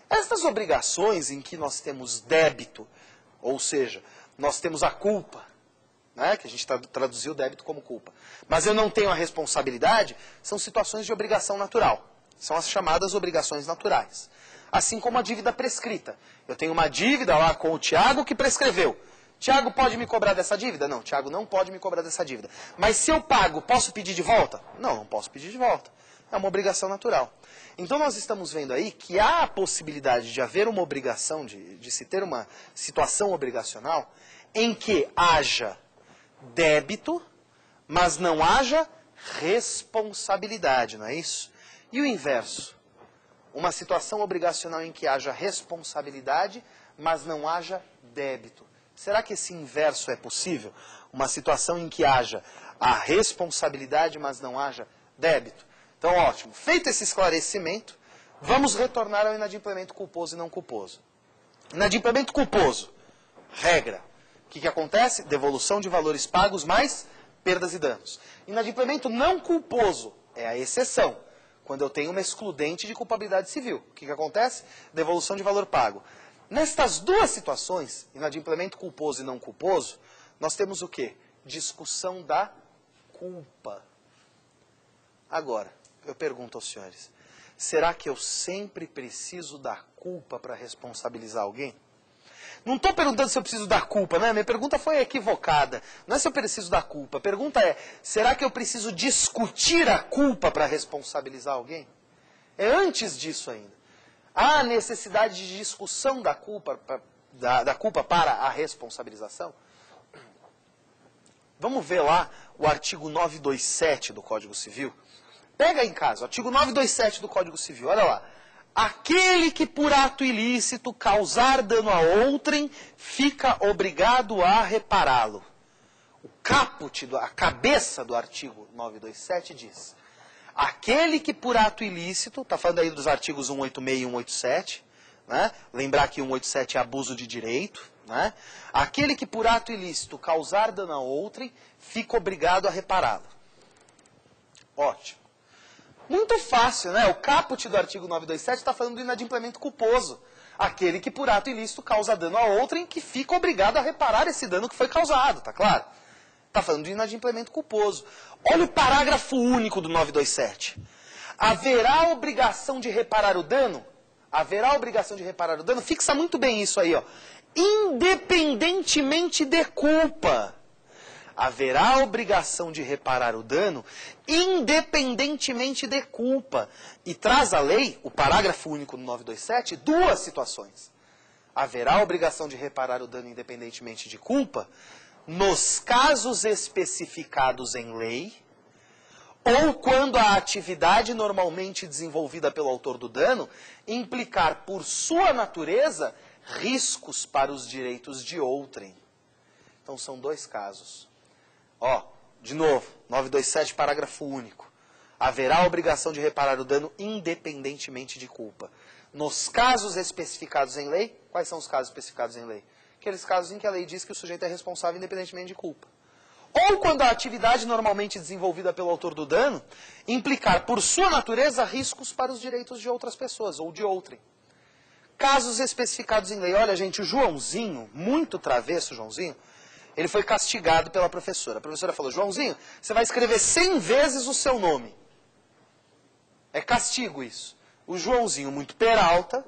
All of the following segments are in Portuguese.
Estas obrigações em que nós temos débito, ou seja, nós temos a culpa, né, que a gente traduziu débito como culpa, mas eu não tenho a responsabilidade, são situações de obrigação natural. São as chamadas obrigações naturais. Assim como a dívida prescrita. Eu tenho uma dívida lá com o Tiago que prescreveu. Tiago pode me cobrar dessa dívida? Não, Tiago não pode me cobrar dessa dívida. Mas se eu pago, posso pedir de volta? Não, não posso pedir de volta. É uma obrigação natural. Então nós estamos vendo aí que há a possibilidade de haver uma obrigação, de se ter uma situação obrigacional em que haja débito, mas não haja responsabilidade, não é isso? E o inverso? Uma situação obrigacional em que haja responsabilidade, mas não haja débito. Será que esse inverso é possível? Uma situação em que haja a responsabilidade, mas não haja débito? Então, ótimo. Feito esse esclarecimento, vamos retornar ao inadimplemento culposo e não culposo. Inadimplemento culposo. Regra. O que acontece? Devolução de valores pagos mais perdas e danos. Inadimplemento não culposo é a exceção. Quando eu tenho uma excludente de culpabilidade civil. O que acontece? Devolução de valor pago. Nestas duas situações, inadimplemento culposo e não culposo, nós temos o quê? Discussão da culpa. Agora, eu pergunto aos senhores, será que eu sempre preciso da culpa para responsabilizar alguém? Não estou perguntando se eu preciso da culpa, né? Minha pergunta foi equivocada. Não é se eu preciso da culpa. A pergunta é, será que eu preciso discutir a culpa para responsabilizar alguém? É antes disso ainda. Há necessidade de discussão da culpa, da culpa para a responsabilização? Vamos ver lá o artigo 927 do Código Civil. Pega em casa, o artigo 927 do Código Civil, olha lá. Aquele que por ato ilícito causar dano a outrem, fica obrigado a repará-lo. O caput, a cabeça do artigo 927 diz, aquele que por ato ilícito, está falando aí dos artigos 186 e 187, né? Lembrar que 187 é abuso de direito, né? Aquele que por ato ilícito causar dano a outrem, fica obrigado a repará-lo. Ótimo. Muito fácil, né? O caput do artigo 927 está falando do inadimplemento culposo. Aquele que por ato ilícito causa dano a outrem, que fica obrigado a reparar esse dano que foi causado, tá claro? Está falando de inadimplemento culposo. Olha o parágrafo único do 927. Haverá obrigação de reparar o dano? Haverá obrigação de reparar o dano? Fixa muito bem isso aí, ó. Independentemente de culpa. Haverá obrigação de reparar o dano independentemente de culpa. E traz a lei, o parágrafo único do 927, duas situações. Haverá obrigação de reparar o dano independentemente de culpa nos casos especificados em lei ou quando a atividade normalmente desenvolvida pelo autor do dano implicar por sua natureza riscos para os direitos de outrem. Então são dois casos. Ó, de novo, 927, parágrafo único. Haverá obrigação de reparar o dano independentemente de culpa. Nos casos especificados em lei, quais são os casos especificados em lei? Aqueles casos em que a lei diz que o sujeito é responsável independentemente de culpa. Ou quando a atividade normalmente desenvolvida pelo autor do dano implicar por sua natureza riscos para os direitos de outras pessoas, ou de outrem. Casos especificados em lei. Olha, gente, o Joãozinho, muito travesso Joãozinho, ele foi castigado pela professora. A professora falou, Joãozinho, você vai escrever 100 vezes o seu nome. É castigo isso. O Joãozinho, muito peralta,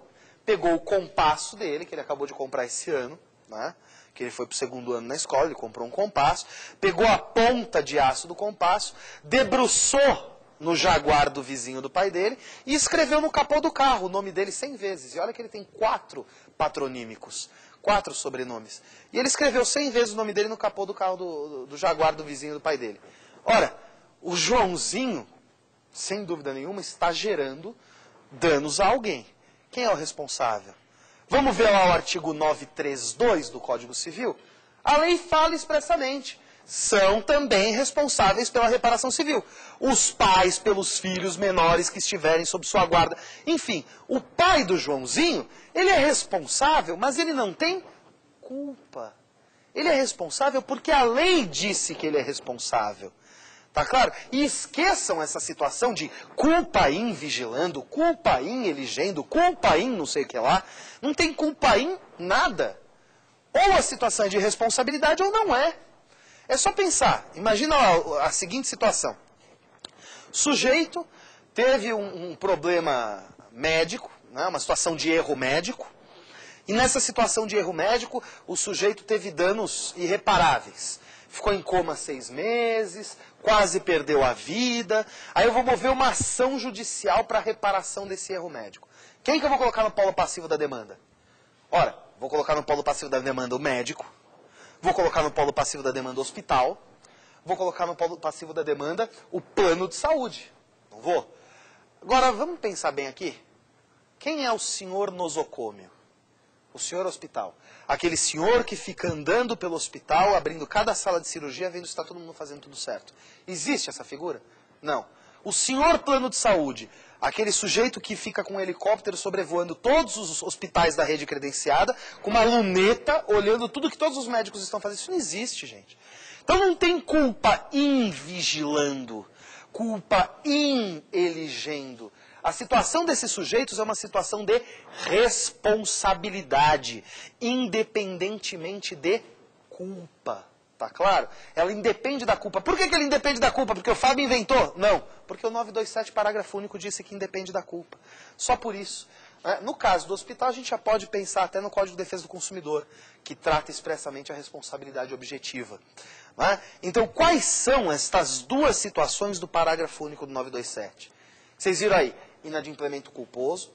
pegou o compasso dele, que ele acabou de comprar esse ano, né? Que ele foi para o segundo ano na escola, ele comprou um compasso, pegou a ponta de aço do compasso, debruçou no jaguar do vizinho do pai dele e escreveu no capô do carro o nome dele 100 vezes. E olha que ele tem 4 patronímicos. 4 sobrenomes. E ele escreveu 100 vezes o nome dele no capô do carro do jaguar do vizinho do pai dele. Ora, o Joãozinho, sem dúvida nenhuma, está gerando danos a alguém. Quem é o responsável? Vamos ver lá o artigo 932 do Código Civil? A lei fala expressamente. São também responsáveis pela reparação civil. Os pais pelos filhos menores que estiverem sob sua guarda. Enfim, o pai do Joãozinho, ele é responsável, mas ele não tem culpa. Ele é responsável porque a lei disse que ele é responsável. Tá claro? E esqueçam essa situação de culpa em vigilando, culpa em elegendo, culpa em não sei o que lá. Não tem culpa em nada. Ou a situação é de responsabilidade ou não é. É só pensar. Imagina a seguinte situação. Sujeito teve um problema médico, né, uma situação de erro médico. E nessa situação de erro médico, o sujeito teve danos irreparáveis. Ficou em coma 6 meses, quase perdeu a vida. Aí eu vou mover uma ação judicial para reparação desse erro médico. Quem que eu vou colocar no polo passivo da demanda? Ora, vou colocar no polo passivo da demanda o médico, vou colocar no polo passivo da demanda o hospital, vou colocar no polo passivo da demanda o plano de saúde. Não vou? Agora, vamos pensar bem aqui. Quem é o senhor nosocômio? O senhor hospital. Aquele senhor que fica andando pelo hospital, abrindo cada sala de cirurgia, vendo se está todo mundo fazendo tudo certo. Existe essa figura? Não. O senhor plano de saúde, aquele sujeito que fica com um helicóptero sobrevoando todos os hospitais da rede credenciada, com uma luneta, olhando tudo que todos os médicos estão fazendo. Isso não existe, gente. Então não tem culpa em vigilando, culpa em elegendo. A situação desses sujeitos é uma situação de responsabilidade, independentemente de culpa. Tá claro? Ela independe da culpa. Por que ela independe da culpa? Porque o Fábio inventou? Não. Porque o 927, parágrafo único, disse que independe da culpa. Só por isso. No caso do hospital, a gente já pode pensar até no Código de Defesa do Consumidor, que trata expressamente a responsabilidade objetiva. Então, quais são estas duas situações do parágrafo único do 927? Vocês viram aí? Inadimplemento culposo,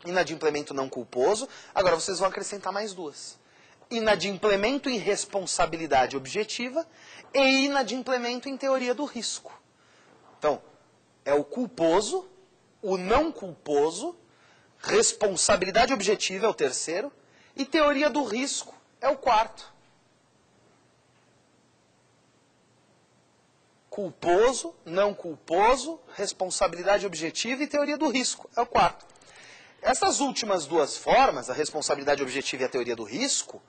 inadimplemento não culposo. Agora vocês vão acrescentar mais duas. Inadimplemento em responsabilidade objetiva e inadimplemento em teoria do risco. Então, é o culposo, o não culposo, responsabilidade objetiva é o terceiro e teoria do risco é o quarto. Culposo, não culposo, responsabilidade objetiva e teoria do risco é o quarto. Essas últimas duas formas, a responsabilidade objetiva e a teoria do risco,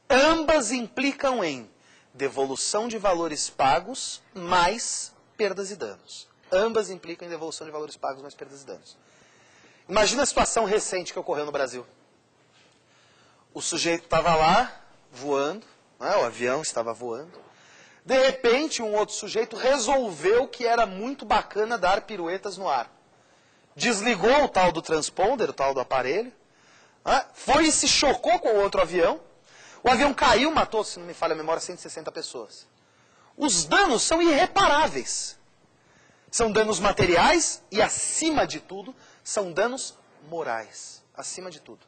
ambas implicam em devolução de valores pagos mais perdas e danos. Ambas implicam em devolução de valores pagos mais perdas e danos. Imagina a situação recente que ocorreu no Brasil. O sujeito estava lá, voando, o avião estava voando. De repente, um outro sujeito resolveu que era muito bacana dar piruetas no ar. Desligou o tal do transponder, o tal do aparelho, foi e se chocou com o outro avião. O avião caiu, matou, se não me falha a memória, 160 pessoas. Os danos são irreparáveis. São danos materiais e, acima de tudo, são danos morais. Acima de tudo.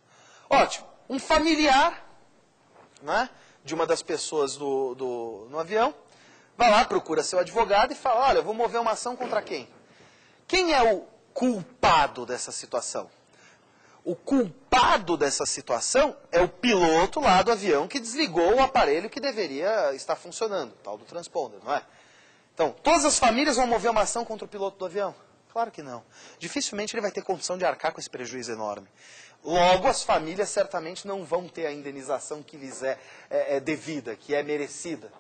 Ótimo. Um familiar de uma das pessoas no avião vai lá, procura seu advogado e fala, olha, eu vou mover uma ação contra quem? Quem é o culpado dessa situação? O culpado dessa situação é o piloto lá do avião que desligou o aparelho que deveria estar funcionando, tal do transponder, não é? Então, todas as famílias vão mover uma ação contra o piloto do avião? Claro que não. Dificilmente ele vai ter condição de arcar com esse prejuízo enorme. Logo, as famílias certamente não vão ter a indenização que lhes é devida, que é merecida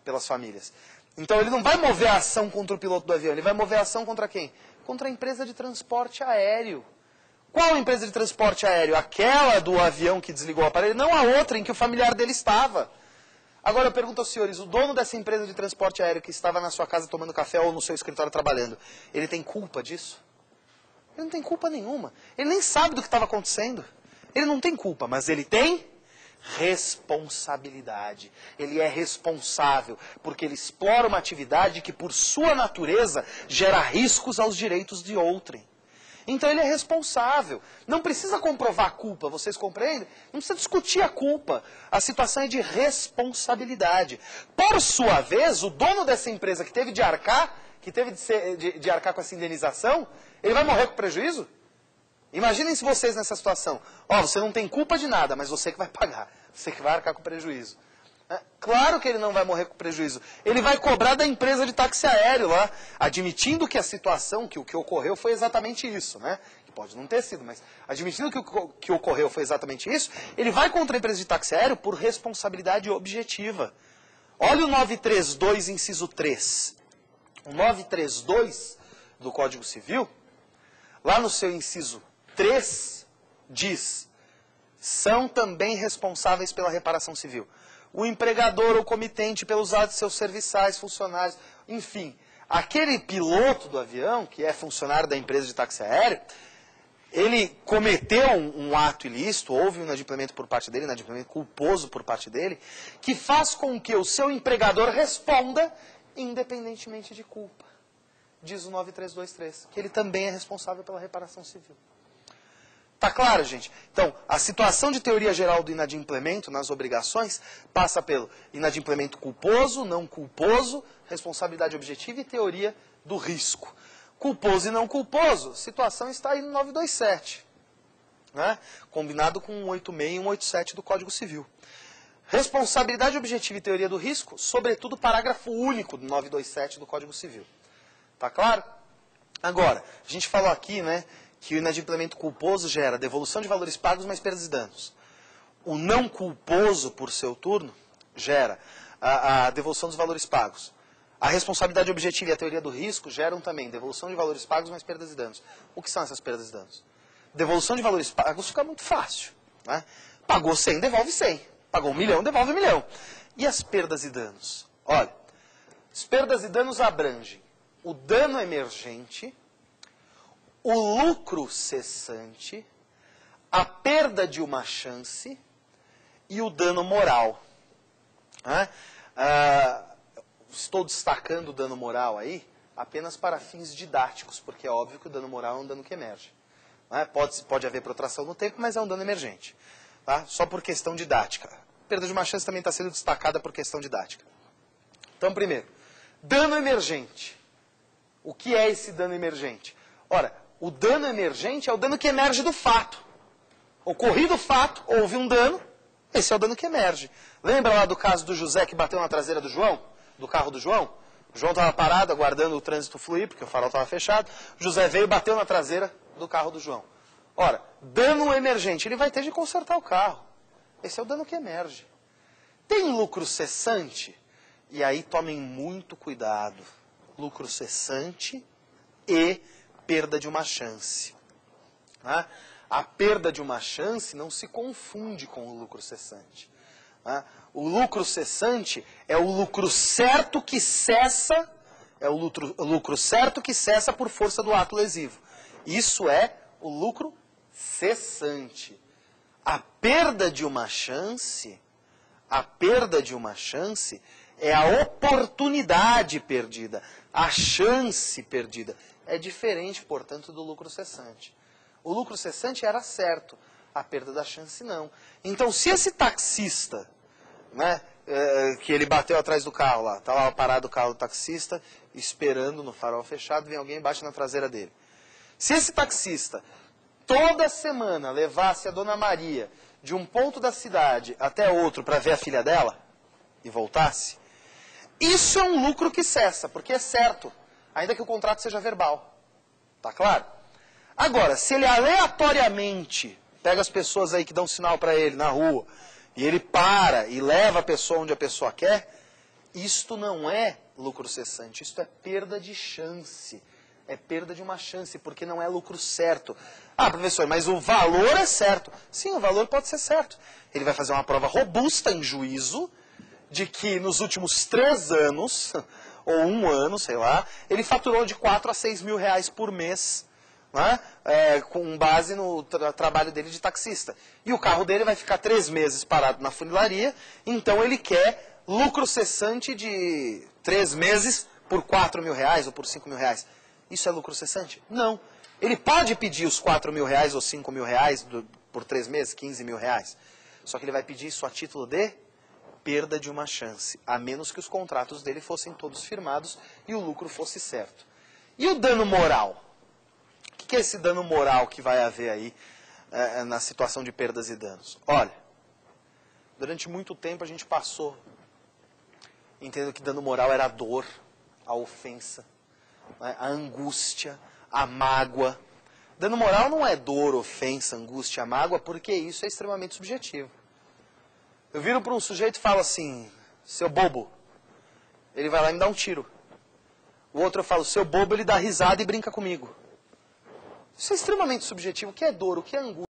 pelas famílias. Então, ele não vai mover a ação contra o piloto do avião, ele vai mover a ação contra quem? Contra a empresa de transporte aéreo. Qual empresa de transporte aéreo? Aquela do avião que desligou o aparelho? Não a outra em que o familiar dele estava. Agora eu pergunto aos senhores, o dono dessa empresa de transporte aéreo que estava na sua casa tomando café ou no seu escritório trabalhando, ele tem culpa disso? Ele não tem culpa nenhuma. Ele nem sabe do que estava acontecendo. Ele não tem culpa, mas ele tem responsabilidade. Ele é responsável, porque ele explora uma atividade que, por sua natureza, gera riscos aos direitos de outrem. Então ele é responsável. Não precisa comprovar a culpa, vocês compreendem? Não precisa discutir a culpa. A situação é de responsabilidade. Por sua vez, o dono dessa empresa que teve de arcar, de arcar com essa indenização, ele vai morrer com prejuízo? Imaginem se vocês nessa situação. Você não tem culpa de nada, mas você que vai pagar. Você que vai arcar com prejuízo. Claro que ele não vai morrer com prejuízo. Ele vai cobrar da empresa de táxi aéreo lá, admitindo que a situação, que o que ocorreu foi exatamente isso, né? Que pode não ter sido, mas admitindo que o que ocorreu foi exatamente isso, ele vai contra a empresa de táxi aéreo por responsabilidade objetiva. Olha o 932, inciso 3. O 932 do Código Civil, lá no seu inciso 3, diz: são também responsáveis pela reparação civil o empregador ou comitente pelos atos de seus serviçais, funcionários, enfim, aquele piloto do avião, que é funcionário da empresa de táxi aéreo, ele cometeu um ato ilícito, houve um inadimplemento por parte dele, inadimplemento culposo por parte dele, que faz com que o seu empregador responda independentemente de culpa. Diz o 9323, que ele também é responsável pela reparação civil. Tá claro, gente? Então, a situação de teoria geral do inadimplemento nas obrigações passa pelo inadimplemento culposo, não culposo, responsabilidade objetiva e teoria do risco. Culposo e não culposo, situação está aí no 927, né? Combinado com 186 e 187 do Código Civil. Responsabilidade objetiva e teoria do risco, sobretudo parágrafo único do 927 do Código Civil. Tá claro? Agora, a gente falou aqui, né, que o inadimplemento culposo gera devolução de valores pagos mais perdas e danos. O não culposo, por seu turno, gera a devolução dos valores pagos. A responsabilidade objetiva e a teoria do risco geram também devolução de valores pagos mais perdas e danos. O que são essas perdas e danos? Devolução de valores pagos fica muito fácil, né? Pagou 100, devolve 100. Pagou 1 milhão, devolve 1 milhão. E as perdas e danos? Olha, as perdas e danos abrangem o dano emergente, o lucro cessante, a perda de uma chance e o dano moral. Né? Estou destacando o dano moral aí apenas para fins didáticos, porque é óbvio que o dano moral é um dano que emerge. Né? Pode haver protração no tempo, mas é um dano emergente. Tá? Só por questão didática. A perda de uma chance também está sendo destacada por questão didática. Então, primeiro, dano emergente. O que é esse dano emergente? Ora, o dano emergente é o dano que emerge do fato. Ocorrido o fato, houve um dano, esse é o dano que emerge. Lembra lá do caso do José que bateu na traseira do João? Do carro do João? O João estava parado, aguardando o trânsito fluir, porque o farol estava fechado. O José veio e bateu na traseira do carro do João. Ora, dano emergente, ele vai ter de consertar o carro. Esse é o dano que emerge. Tem lucro cessante? E aí tomem muito cuidado. Lucro cessante e perda de uma chance. Né? A perda de uma chance não se confunde com o lucro cessante. Né? O lucro cessante é o lucro certo que cessa, o lucro certo que cessa por força do ato lesivo. Isso é o lucro cessante. A perda de uma chance é a oportunidade perdida, a chance perdida. É diferente, portanto, do lucro cessante. O lucro cessante era certo, a perda da chance não. Então, se esse taxista, né, que ele bateu atrás do carro lá, está lá parado o carro do taxista, esperando no farol fechado, vem alguém e bate na traseira dele. Se esse taxista, toda semana, levasse a Dona Maria de um ponto da cidade até outro para ver a filha dela, e voltasse, isso é um lucro que cessa, porque é certo, ainda que o contrato seja verbal. Tá claro? Agora, se ele aleatoriamente pega as pessoas aí que dão sinal para ele na rua, e ele para e leva a pessoa onde a pessoa quer, isto não é lucro cessante, isto é perda de chance. É perda de uma chance, porque não é lucro certo. Ah, professor, mas o valor é certo. Sim, o valor pode ser certo. Ele vai fazer uma prova robusta em juízo de que nos últimos 3 anos, ou 1 ano, sei lá, ele faturou de 4 a 6 mil reais por mês, né? Com base no trabalho dele de taxista. E o carro dele vai ficar 3 meses parado na funilaria, então ele quer lucro cessante de 3 meses por 4 mil reais ou por 5 mil reais. Isso é lucro cessante? Não. Ele pode pedir os 4 mil reais ou 5 mil reais por 3 meses, 15 mil reais. Só que ele vai pedir isso a título de perda de uma chance, a menos que os contratos dele fossem todos firmados e o lucro fosse certo. E o dano moral? O que é esse dano moral que vai haver aí na situação de perdas e danos? Olha, durante muito tempo a gente passou entendendo que dano moral era a dor, a ofensa, a angústia, a mágoa. Dano moral não é dor, ofensa, angústia, mágoa, porque isso é extremamente subjetivo. Eu viro para um sujeito e falo assim, seu bobo, ele vai lá e me dá um tiro. O outro eu falo, seu bobo, ele dá risada e brinca comigo. Isso é extremamente subjetivo. O que é dor? O que é angústia?